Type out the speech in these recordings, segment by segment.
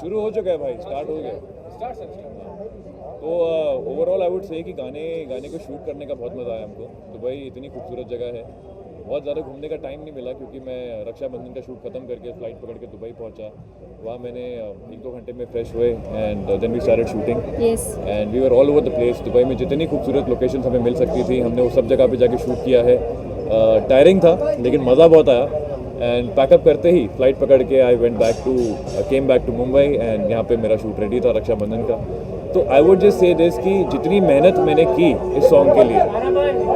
शुरू हो चुका है भाई, स्टार्ट हो गया। तो ओवरऑल आई वुड से कि गाने को शूट करने का बहुत मज़ा आया हमको। दुबई इतनी खूबसूरत जगह है, बहुत ज़्यादा घूमने का टाइम नहीं मिला क्योंकि मैं रक्षाबंधन का शूट ख़त्म करके फ़्लाइट पकड़ के दुबई पहुंचा। वहाँ मैंने 1-2 घंटे में फ्रेश हुए and then we started shooting and we were all over the place. Dubai में जितनी खूबसूरत लोकेशंस हमें मिल सकती थी हमने वो सब जगह पे जाके शूट किया है। टायरिंग था लेकिन मज़ा बहुत आया एंड पैकअप करते ही फ़्लाइट पकड़ के I came back to Mumbai and यहाँ पे मेरा शूट रेडी था रक्षाबंधन का। तो I would just say this कि जितनी मेहनत मैंने की इस सॉन्ग के लिए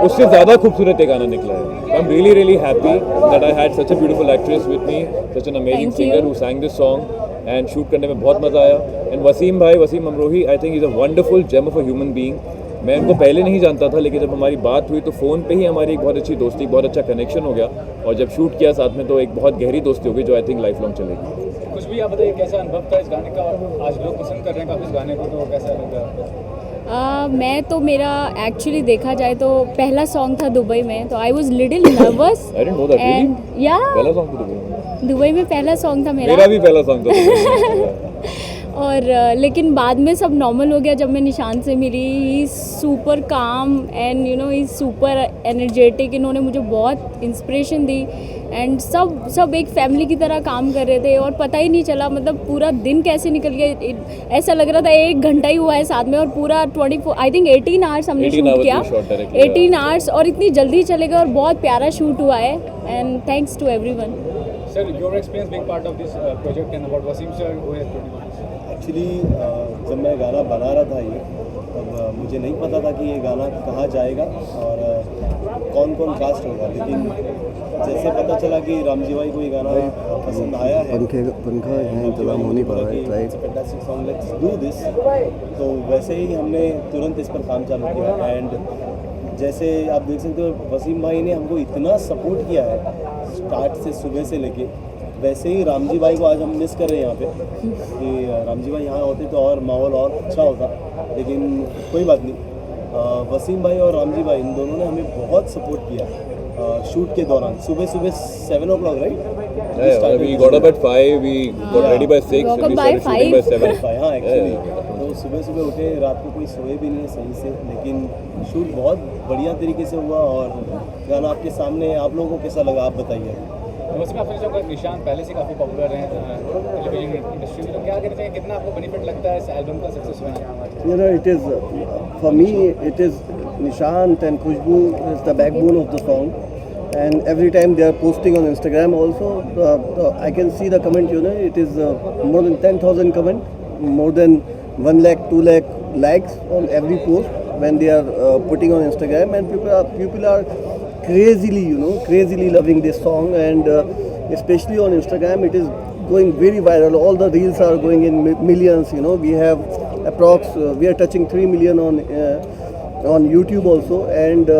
उससे ज़्यादा खूबसूरत ये गाना निकला है। I am really happy that I had such a beautiful actress with me, such an amazing singer who sang this song and shoot करने में बहुत मज़ा आया। And Wasim Amrohi I think is a wonderful gem of a human being. मैं उनको पहले नहीं जानता था लेकिन जब हमारी बात हुई तो फ़ोन पे ही हमारी एक बहुत अच्छी दोस्ती, बहुत अच्छा कनेक्शन हो गया और जब शूट किया साथ में तो एक बहुत गहरी दोस्ती हो गई जो आई थिंक लाइफ लॉन्ग चलेगी। कुछ भी आप बताइए कैसा अनुभव था इस गाने का, और आज लोग पसंद कर रहे हैं काफ़ी इस गाने को, तो कैसा लगा? मैं तो मेरा एक्चुअली देखा जाए तो पहला सॉन्ग था दुबई में, तो I was little nervous and या पहला सॉन्ग था दुबई में पहला सॉन्ग था मेरा भी पहला सॉन्ग था और लेकिन बाद में सब नॉर्मल हो गया जब मैं निशान से मिली। ही इज़ सुपर काम and you know he is super energetic. इन्होंने मुझे बहुत इंस्पिरेशन दी एंड सब एक फैमिली की तरह काम कर रहे थे और पता ही नहीं चला मतलब पूरा दिन कैसे निकल गया। ऐसा लग रहा था 1 घंटा ही हुआ है साथ में और पूरा 24 आई थिंक 18 आवर्स हमने शूट किया, 18 आवर्स और इतनी जल्दी चलेगा और बहुत प्यारा शूट हुआ है and thanks to everyone. Sir your experience being part of this project and about Wasim sir who has produced. Actually जब मैं गाना बना रहा था ये तब मुझे नहीं पता था कि ये गाना कहाँ जाएगा और कौन कौन कास्ट होगा, लेकिन जैसे पता चला कि रामजी भाई को ये गाना पसंद आया है, पंखा है इंतजाम होने पर fantastic song, let's do this. तो वैसे ही हमने तुरंत इस पर काम चालू किया एंड जैसे आप देख सकते हो वसीम भाई ने हमको इतना सपोर्ट किया है स्टार्ट से, सुबह से लेके। वैसे ही रामजी भाई को आज हम मिस कर रहे हैं यहाँ पे कि रामजी भाई यहाँ होते तो और माहौल और अच्छा होता, लेकिन कोई बात नहीं। वसीम भाई और रामजी भाई इन दोनों ने हमें बहुत सपोर्ट किया शूट के दौरान। सुबह 7 o'clock right, we got up at 5, we got ready by 6 and we started shooting by 7. हाँ एक्चुअली तो सुबह उठे, रात को कोई सोए भी नहीं है सही से, लेकिन शूट बहुत बढ़िया तरीके से हुआ और गाना आपके सामने। आप लोगों को कैसा लगा आप बताइए। उसमें आपने जो निशान पहले से काफ़ी पॉपुलर हैं टेलीविजन इंडस्ट्री में, तो क्या कहते हैं कितना आपको बेनिफिट लगता है इस एल्बम का सक्सेस में? You know, it is for me it is Nishant and Khushbu is the backbone of the song, and every time they are posting on Instagram also I can see the comment, you know, it is more than 10,000 comment, more than 1 lakh 2 lakh likes on every post when they are putting on Instagram, and people are crazily loving this song, and especially on Instagram it is going very viral. All the reels are going in millions, you know. We have we are touching 3 million on YouTube also, and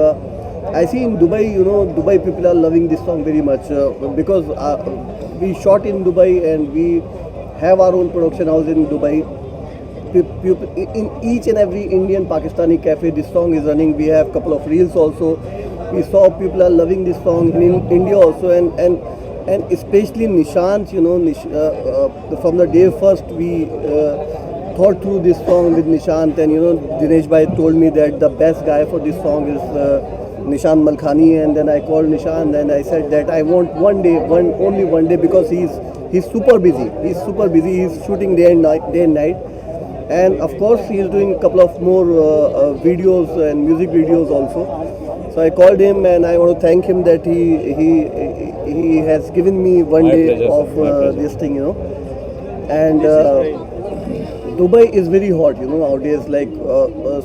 I see in Dubai, you know, Dubai people are loving this song very much because we shot in Dubai and we have our own production house in Dubai. In each and every Indian Pakistani cafe this song is running. We have couple of reels also. We saw people are loving this song in India also, and especially Nishant, you know, from the day first we thought through this song with Nishant, and you know Dinesh bhai told me that the best guy for this song is Nishant Malkhani, and then I called Nishant and I said that I want only one day because he's super busy. He's shooting day and night, and of course he is doing a couple of more videos and music videos also. So I called him and I want to thank him that he has given me one day of this thing, you know. And Dubai is very hot, you know, nowadays. Like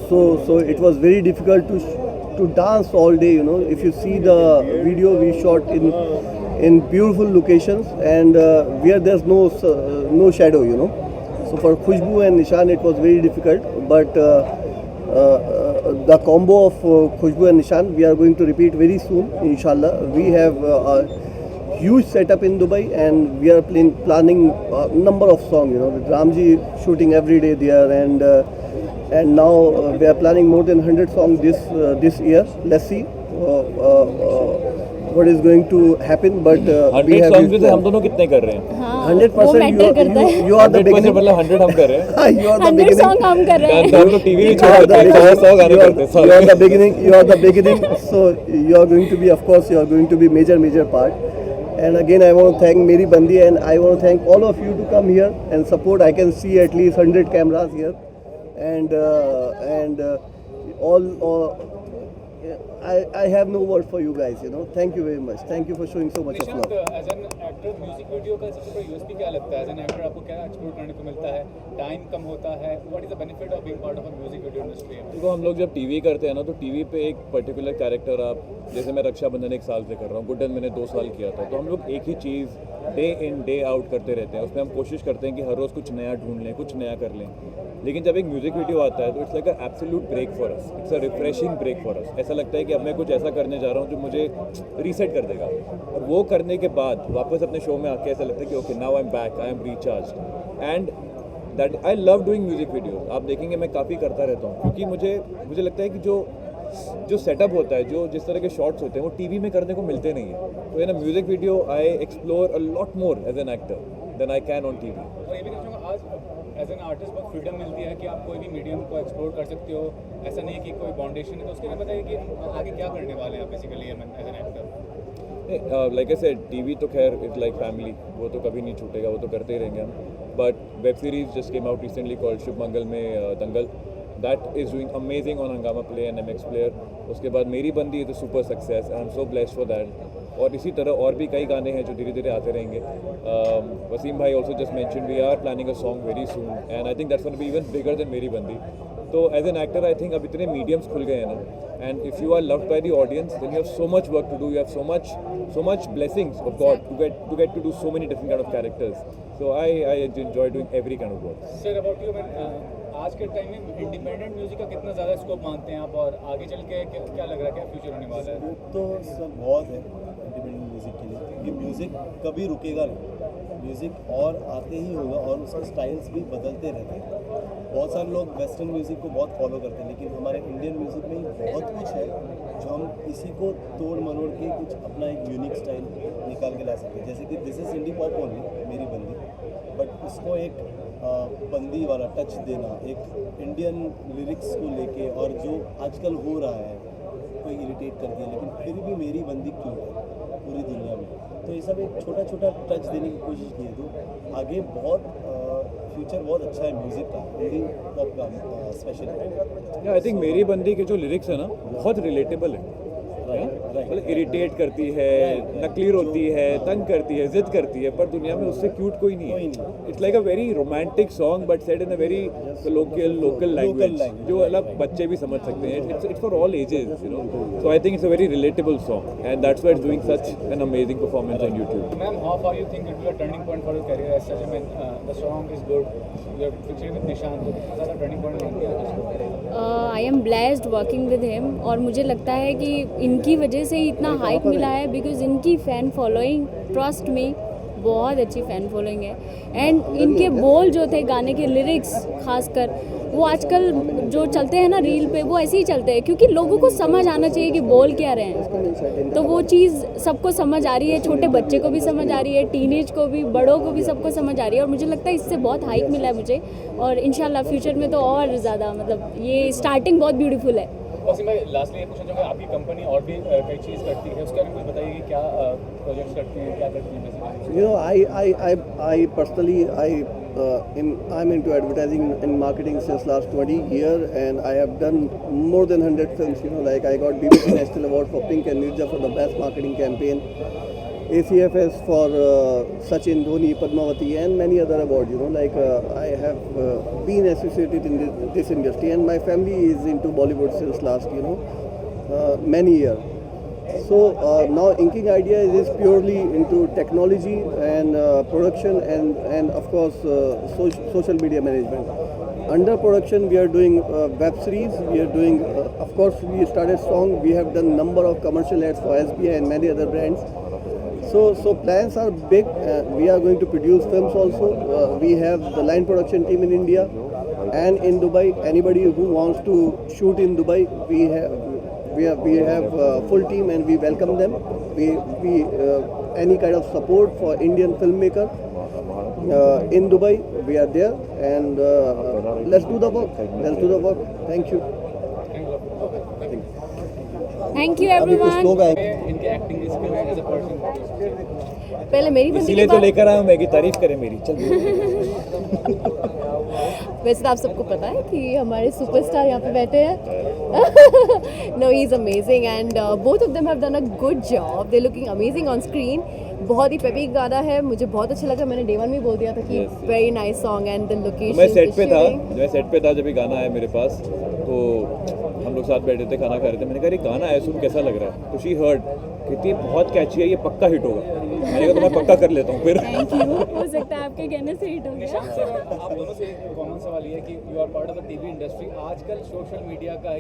so it was very difficult to dance all day, you know. If you see the video we shot in beautiful locations and where there's no shadow, you know. So for Khushbu and Nishan it was very difficult, but the combo of Khushbu and Nishan we are going to repeat very soon, inshallah. We have a huge setup in Dubai and we are planning a number of songs, you know, with Ramji shooting every day there, and now we are planning more than 100 songs this year. Let's see. what is going to happen, but we 100 have songs में this से हम दोनों कितने कर रहे हैं? हाँ 100% वो मैटर करता है। you are the 100% beginning. मतलब 100 हम कर रहे हैं। You are the 100 beginning. Song हम कर रहे हैं। हम तो टीवी में You are the छोड़ beginning. सौ गाने करते हैं, You are the beginning. You are the beginning. So you are going to be, of course, you are going to be major part. And again, I want to thank Meri Bandi, and I want to thank all of you to come here and support. I can see at least 100 cameras here, and all. I have no word for you guys. Thank you very much. Thank you for showing so much of Nishant, love. As an actor music video का सबसे बड़ा USP क्या लगता है? As an actor आपको क्या explore करने को मिलता है? टाइम कम होता है? What is the benefit of being part of a music video industry? देखो हम लोग जब टीवी करते हैं ना तो टीवी पे एक पर्टिकुलर कैरेक्टर आप जैसे मैं रक्षाबंधन 1 साल से कर रहा हूँ, गुड्डन मैंने 2 साल किया था, तो हम लोग एक ही चीज़ डे इन डे आउट करते रहते हैं। उसमें हम कोशिश करते हैं कि हर रोज़ कुछ नया ढूंढ लें, कुछ नया कर लें। लेकिन जब एक म्यूज़िक वीडियो आता है तो it's like a absolute break for us, it's a refreshing break for us. ऐसा लगता है कि अब मैं कुछ ऐसा करने जा रहा हूँ जो मुझे रीसेट कर देगा, और वो करने के बाद वापस अपने शो में आके ऐसा लगता है कि okay now I am back, I am recharge, and that I love doing music videos. आप देखेंगे मैं काफ़ी करता रहता हूँ, क्योंकि मुझे लगता है कि जो सेटअप होता है, जो जिस तरह के शॉट्स होते हैं, वो टीवी में करने को मिलते नहीं है। तो in a music video I explore a lot more as an actor then I can on TV. और ये भी कहना चाहूँगा, आज एज एन आर्टिस्ट बहुत फ्रीडम मिलती है कि आप कोई भी मीडियम को एक्सप्लोर कर सकते हो। ऐसा नहीं है कि कोई बाउंडेशन है। तो उसके लिए बताइए कि आगे क्या करने वाले हैं आप basically as an actor? Like I said, TV तो खैर इट्स लाइक फैमिली, वो तो कभी नहीं छूटेगा, वो तो करते ही रहेंगे हम। But web series just came out recently called Shubh Mangal Mein Dangal, that is doing amazing on Hungama play and MX player. उसके बाद मेरी बंदी is a super success, I am so blessed for that. और इसी तरह और भी कई गाने हैं जो धीरे धीरे आते रहेंगे। वसीम भाई also just mention we are planning a song very soon, and I think that's gonna be even bigger than मेरी बंदी। तो as an actor I think अब इतने मीडियम्स खुल गए हैं ना, and if you are loved by the audience, then you have so much work to do, you have so much blessings of God to get to do so many different kind of characters. So I enjoy doing every kind of work. Sir about you, आज के time में independent music का कितना ज़्यादा scope मानते हैं आप, और आगे चल के क्या लग रहा है, क्या फ्यूचर होने वाला है? तो सर बहुत है इंडिपेंडेंट म्यूज़िक के लिए, क्योंकि म्यूज़िक कभी रुकेगा नहीं, म्यूज़िक और आते ही होगा, और उसके स्टाइल्स भी बदलते रहते हैं। बहुत सारे लोग वेस्टर्न म्यूज़िक को बहुत फॉलो करते हैं, लेकिन हमारे इंडियन म्यूज़िक में ही बहुत कुछ है जो हम इसी को तोड़ मरोड़ के कुछ अपना एक यूनिक स्टाइल निकाल के ला सकते हैं। जैसे कि this is indie pop only, मेरी बंदी, बट उसको एक बंदी वाला टच देना, एक इंडियन लिरिक्स को लेके, और जो आजकल हो रहा है कोई इरिटेट कर दिया, लेकिन फिर भी मेरी बंदी क्यों है पूरी दुनिया में, तो ये सब एक छोटा छोटा टच देने की कोशिश की है। तो आगे बहुत फ्यूचर बहुत अच्छा है म्यूज़िक का, इंडी पॉप का स्पेशली। आई थिंक मेरी बंदी के जो लिरिक्स है ना बहुत रिलेटेबल है, मतलब इरिटेट करती है, नकली रोती है, तंग करती है, जिद करती है, पर दुनिया में उससे क्यूट कोई नहीं है। It's like a very romantic song but said in a very local language, जो मतलब बच्चे भी समझ सकते हैं। It's for all ages, so I think it's a very relatable song, and that's why it's doing such an amazing performance on YouTube. Ma'am, how far you think it will be a turning point for your career as such? I mean, the song is good. You're featuring with Nishant, तो कितना ज़्यादा turning point मानते हैं आप इसको? I am blessed working with him, और मुझे लगता है कि इनकी वजह से ही इतना हाइप मिला है, बिकॉज इनकी फ़ैन फॉलोइंग, ट्रस्ट मी, बहुत अच्छी फ़ैन फॉलोइंग है। एंड इनके बोल जो थे गाने के, लिरिक्स खासकर, वो आजकल जो चलते हैं ना रील पे, वो ऐसे ही चलते हैं, क्योंकि लोगों को समझ आना चाहिए कि बोल क्या रहे हैं। तो वो चीज़ सबको समझ आ रही है, छोटे बच्चे को भी समझ आ रही है, टीनेज को भी, बड़ों को भी, सबको समझ आ रही है। और मुझे लगता है इससे बहुत हाइप मिला है मुझे, और इंशाल्लाह फ्यूचर में तो और ज़्यादा, मतलब ये स्टार्टिंग बहुत ब्यूटीफुल है। वसीम भाई, लास्टली ये पूछना चाहूँगा, आपकी कंपनी और भी कई चीज़ करती है, उसके बारे में कुछ बताइए कि क्या प्रोजेक्ट्स करती हैं, क्या करती हैं basically? I personally, I'm into advertising and marketing since last 20 years, and I have done more than 100 films. Like I got BBC National Award for Pink and Nirja for the best marketing campaign, ACFS for Sachin Dhoni, Padmavati, and many other awards. Like I have been associated in this industry, and my family is into Bollywood since last many years. So now Inking Ideas is purely into technology and production and of course social media management. Under production we are doing web series, we are doing of course we started song, we have done number of commercial ads for SBI and many other brands. So plans are big. We are going to produce films also. We have the line production team in India and in Dubai. Anybody who wants to shoot in Dubai, we have full team and we welcome them. any kind of support for Indian filmmaker in Dubai, we are there, and let's do the work. Thank you. Thank you अभी कुछ everyone. लोग आए। इनके acting skills as a person. पहले मेरी बंदी इसीलिए की तो बात। लेकर आया हूँ मैं कि तारीफ करें मेरी। चल वैसे तो आप सबको पता है कि हमारे सुपरस्टार यहाँ पे बैठे हैं। No he is amazing and both of them have done a good job, they looking amazing on screen. बहुत ही पेपी गाना है, मुझे बहुत अच्छा लगा। मैंने डे वन में बोल दिया था कि very nice song and the location. मैं सेट पे था जब ये गाना आया मेरे पास, तो हम लोग साथ बैठे थे, खाना खा रहे थे। मैंने कहा ये गाना है, सुन कैसा लग रहा है? तो शी हर्ड, कहती बहुत कैची है, ये पक्का हिट होगा। मैंने कहा तो मैं पक्का कर लेता हूँ फिर। Thank you. हो सकता है आपके कहने से हिट हो गया। निशान सर, आप दोनों से कॉमन सवाल ये है कि you are part of the TV industry. आजकल सोशल मीडिया का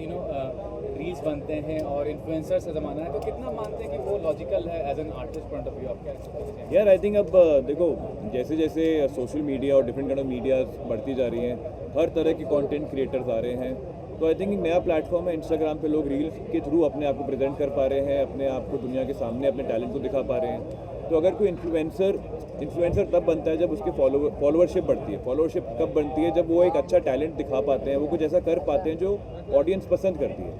रील्स बनते हैं और इन्फ्लुएंसर्स का ज़माना है, तो कितना मानते हैं कि वो लॉजिकल है as an artist point of view? आप क्या एक्सपेक्ट हैं? यार आई थिंक अब देखो, जैसे जैसे सोशल मीडिया और डिफरेंट काइंड ऑफ मीडिया बढ़ती जा रही हैं, हर तरह के कंटेंट क्रिएटर्स आ रहे हैं। तो आई थिंक एक नया प्लेटफॉर्म है इंस्टाग्राम पे, लोग रील्स के थ्रू अपने आप को प्रेजेंट कर पा रहे हैं, अपने आप को दुनिया के सामने अपने टैलेंट को दिखा पा रहे हैं। तो अगर कोई इन्फ्लुएंसर तब बनता है जब उसकी फॉलोअरशिप बढ़ती है। फॉलोअरशिप कब बनती है? जब वो एक अच्छा टैलेंट दिखा पाते हैं, वो कुछ ऐसा कर पाते हैं जो ऑडियंस पसंद करती है।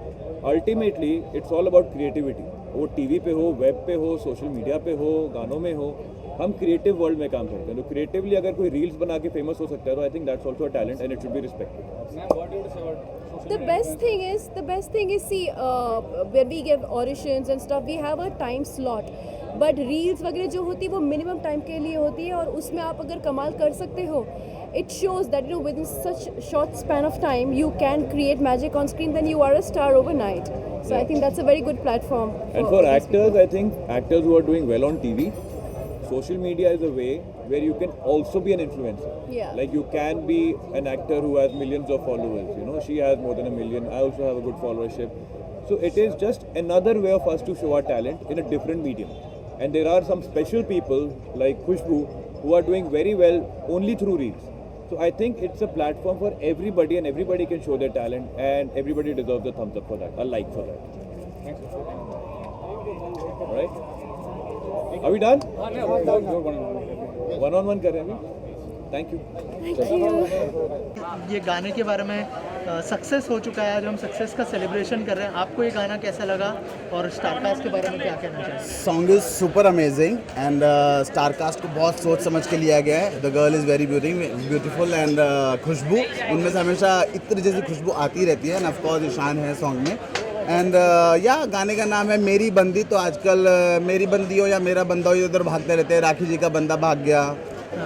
Ultimately it's all about creativity. वो टीवी पे हो, वेब पे हो, सोशल मीडिया पे हो, गानों में हो, हम क्रिएटिव वर्ल्ड में काम करते हैं। तो क्रिएटिवली अगर कोई रील्स बना के फेमस हो सकता है, तो आई think that's also a talent and it should be respected. Ma'am, what you say about The best thing is, see, when we give auditions and stuff, we have a time slot. But reels वगैरह जो होती है वो minimum time के लिए होती है, और उसमें आप अगर कमाल कर सकते हो, it shows that within such short span of time you can create magic on screen, then you are a star overnight. So I think that's a very good platform. And for actors, I think actors who are doing well on TV, social media is a way where you can also be an influencer. Yeah. Like you can be an actor who has millions of followers. You know, she has more than 1 million. I also have a good followership. So it is just another way of us to show our talent in a different medium. And there are some special people like Khushbu who are doing very well only through reels. So I think it's a platform for everybody, and everybody can show their talent, and everybody deserves a thumbs up for that, a like for that. All right? Are we done? One on one कर रहे हैं अभी? Thank you. ये गाने के बारे में success हो चुका है, आज हम सक्सेस का सेलिब्रेशन कर रहे हैं। आपको ये गाना कैसा लगा और स्टारकास्ट के बारे में क्या कहना चाहिए? Song is super amazing and star cast को बहुत सोच समझ के लिया गया है। The girl is very beautiful and Khushbu, उनमें से हमेशा इत्र जैसी खुशबू आती रहती है। एंड ऑफकोर्स ईशान है सॉन्ग में। एंड या गाने का नाम है मेरी बंदी। तो आजकल मेरी बंदी हो या मेरा बंदा हो, इधर भागते रहते हैं। राखी जी का बंदा भाग गया,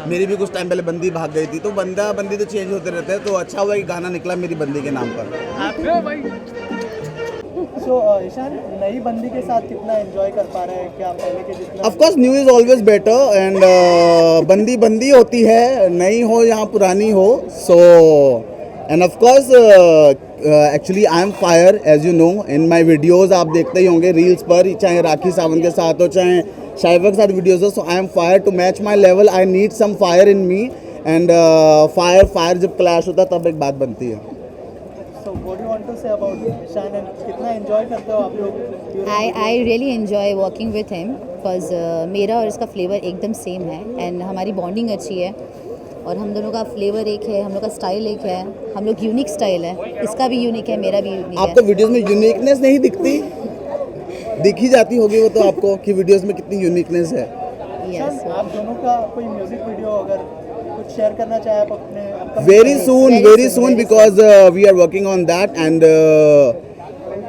मेरी भी कुछ टाइम पहले बंदी भाग गई थी। तो बंदा बंदी तो चेंज होते रहते हैं। तो अच्छा हुआ कि गाना निकला मेरी बंदी के नाम पर। सो ईशान, नई बंदी के साथ कितना एंजॉय कर पा रहे हैं? क्या पहले के जितना? Of course new is always better and बंदी बंदी होती है, नई हो या पुरानी हो। So and of course actually I am fire, as you know in my videos. आप देखते ही होंगे रील्स पर, चाहे राखी सावंत के साथ हो, चाहे शाइवा के साथ वीडियोज़ हो। So I am fire. To match my level I need some fire in me. And fire जब क्लैश होता है तब एक बात बनती है। So what do you want to say about Ishaan and कितना एंजॉय करते हो आप लोग? I really enjoy working with him because मेरा और इसका फ्लेवर एकदम सेम है एंड हमारी बॉन्डिंग अच्छी है, और हम दोनों का फ्लेवर एक है, हम लोग का स्टाइल एक है, हम लोग यूनिक स्टाइल है। इसका भी यूनिक है, मेरा भी यूनिक है। आपको वीडियोस में यूनिकनेस नहीं दिखती? दिखी जाती होगी वो तो आपको कि वीडियोस में कितनी यूनिकनेस है। यस, आप दोनों का कोई म्यूजिक वीडियो अगर कुछ शेयर करना चाहे आप अपने? Very soon because we are working on that and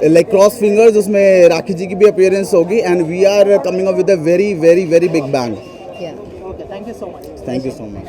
like cross fingers, उसमें राखी जी की भी अपीयरेंस होगी and we are coming up with a very very very big bang. Yeah okay, thank you so much. Thank you so much.